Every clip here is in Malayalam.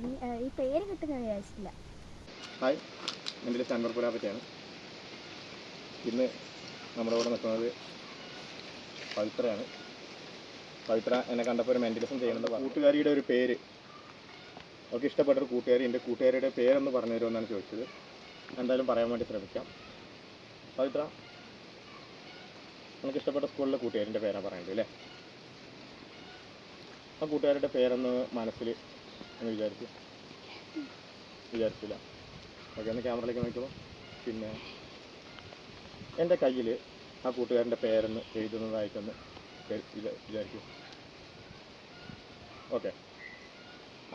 ഈ പേര് കിട്ടുന്ന വിചാരിച്ചില്ല. ഹായ്, എൻ്റെ പേര് അൻവർപുര പറ്റിയാണ്. ഇന്ന് നമ്മുടെ കൂടെ നിൽക്കുന്നത് പവിത്രയാണ്. പവിത്ര എന്നെ കണ്ടപ്പോൾ ഒരു മെൻറ്റലിസം ചെയ്യണമെന്ന് പറഞ്ഞു. കൂട്ടുകാരിയുടെ ഒരു പേര്, അവർക്ക് ഇഷ്ടപ്പെട്ടൊരു കൂട്ടുകാരി, എൻ്റെ കൂട്ടുകാരിയുടെ പേരൊന്ന് പറഞ്ഞു തരുമെന്നാണ് ചോദിച്ചത്. എന്തായാലും പറയാൻ വേണ്ടി ശ്രമിക്കാം. പവിത്ര, നമുക്ക് ഇഷ്ടപ്പെട്ട സ്കൂളിലെ കൂട്ടുകാരിൻ്റെ പേരാണ് പറയേണ്ടത് അല്ലേ? ആ കൂട്ടുകാരുടെ പേരൊന്ന് മനസ്സിൽ ഒന്ന് വിചാരിച്ചില്ല. ഓക്കെ, ഒന്ന് ക്യാമറയിലേക്ക് നോക്കുമ്പോൾ. പിന്നെ എൻ്റെ കയ്യിൽ ആ കൂട്ടുകാരൻ്റെ പേരൊന്ന് എഴുതുന്നതായിട്ടൊന്ന് വിചാരിക്കും. ഓക്കെ,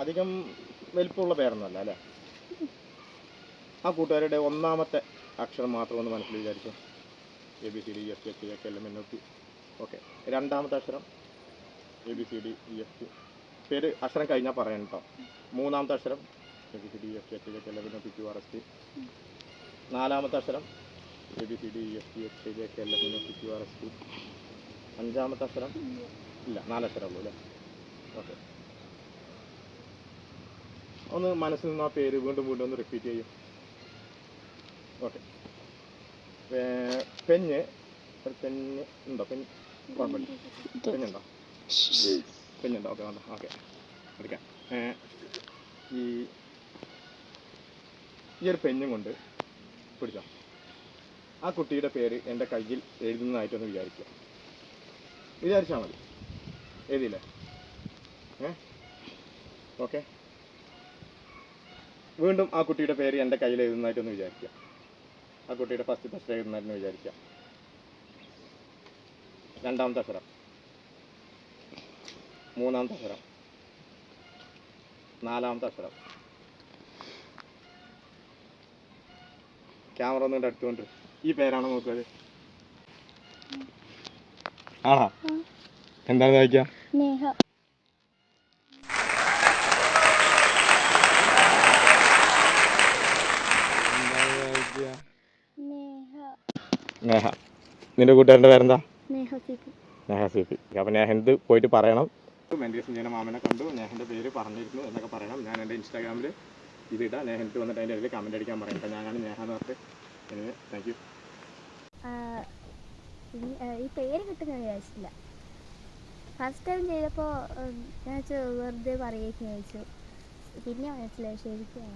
അധികം വലിപ്പമുള്ള പേരൊന്നുമല്ല അല്ലേ? ആ കൂട്ടുകാരുടെ ഒന്നാമത്തെ അക്ഷരം മാത്രം ഒന്ന് മനസ്സിൽ വിചാരിക്കും. ABCDEFGHIJKLMNOP. ഓക്കെ, രണ്ടാമത്തെ അക്ഷരം ABCDEFG. പേര് അക്ഷരം കഴിഞ്ഞാൽ പറയാൻ കേട്ടോ. മൂന്നാമത്തെ അക്ഷരം ABCDEFGHIJKLMNOPQRST. നാലാമത്തെ അക്ഷരം ABCDEFGHIJKLMNOPQRST. അഞ്ചാമത്തെ അക്ഷരം ഇല്ല, 4 അക്ഷരമുള്ളൂ അല്ലേ? ഓക്കെ, ഒന്ന് മനസ്സിൽ നിന്ന് ആ പേര് വീണ്ടും ഒന്ന് റിപ്പീറ്റ് ചെയ്യും. ഓക്കെ, പെണ്ണ് ഉണ്ടോ? കുഴപ്പമില്ല, പെണ്ണുണ്ടോ? ഓക്കെ വേണ്ട, ഓക്കെ എടുക്കാം. ഈ ഒരു പെണ്ണും കൊണ്ട് പിടിച്ചോ. ആ കുട്ടിയുടെ പേര് എൻ്റെ കയ്യിൽ എഴുതുന്നതായിട്ടൊന്ന് വിചാരിച്ചാൽ മതി. എഴുതിയില്ലേ? ഓക്കെ, വീണ്ടും ആ കുട്ടിയുടെ പേര് എൻ്റെ കയ്യിൽ എഴുതുന്നതായിട്ടൊന്ന് വിചാരിക്കുക. ആ കുട്ടിയുടെ ഫസ്റ്റ് അക്ഷരം എഴുതുന്നതായിട്ടൊന്ന് വിചാരിക്കുക. രണ്ടാമത്തെ അക്ഷരം, മൂന്നാമത്തെ അക്ഷരം, നാലാമത്തെ അക്ഷരം. ക്യാമറ ഒന്നുകൊണ്ട് അടുത്തുകൊണ്ട് ഈ പേരാണോ നോക്കുക? ആണോ? എന്താണ് വായിക്കുക? നേഹ. നിന്റെ കൂട്ടുകാരൻ്റെ പേരെന്താ? നേഹ സീപ്പി. അപ്പം നേഹന്ത് പോയിട്ട് പറയണം. മെൻറ്റേഴ്സ് ചെയ്യുന്ന മാമനെ കണ്ടു, നേഹൻ്റെ പേര് പറഞ്ഞിരുന്നു എന്നൊക്കെ പറയണം. ഞാൻ എൻ്റെ ഇൻസ്റ്റാഗ്രാമിൽ ഇതിടാം. നേഹന്ത് വന്നിട്ട് അതിൻ്റെ ഇടയിൽ കമൻറ്റ് അടിക്കാൻ പറയട്ടെ. ഞാനാണ് നേഹ എന്ന് പറഞ്ഞിട്ട്. Thank you. ഈ പേര് കിട്ടുന്ന വിചാരിച്ചില്ല. ഫസ്റ്റ് ടൈം ചെയ്തപ്പോൾ ഞാൻ വെറുതെ പറയുകയൊക്കെ ചോദിച്ചു. പിന്നെ മനസ്സിലായി ശരിക്കും.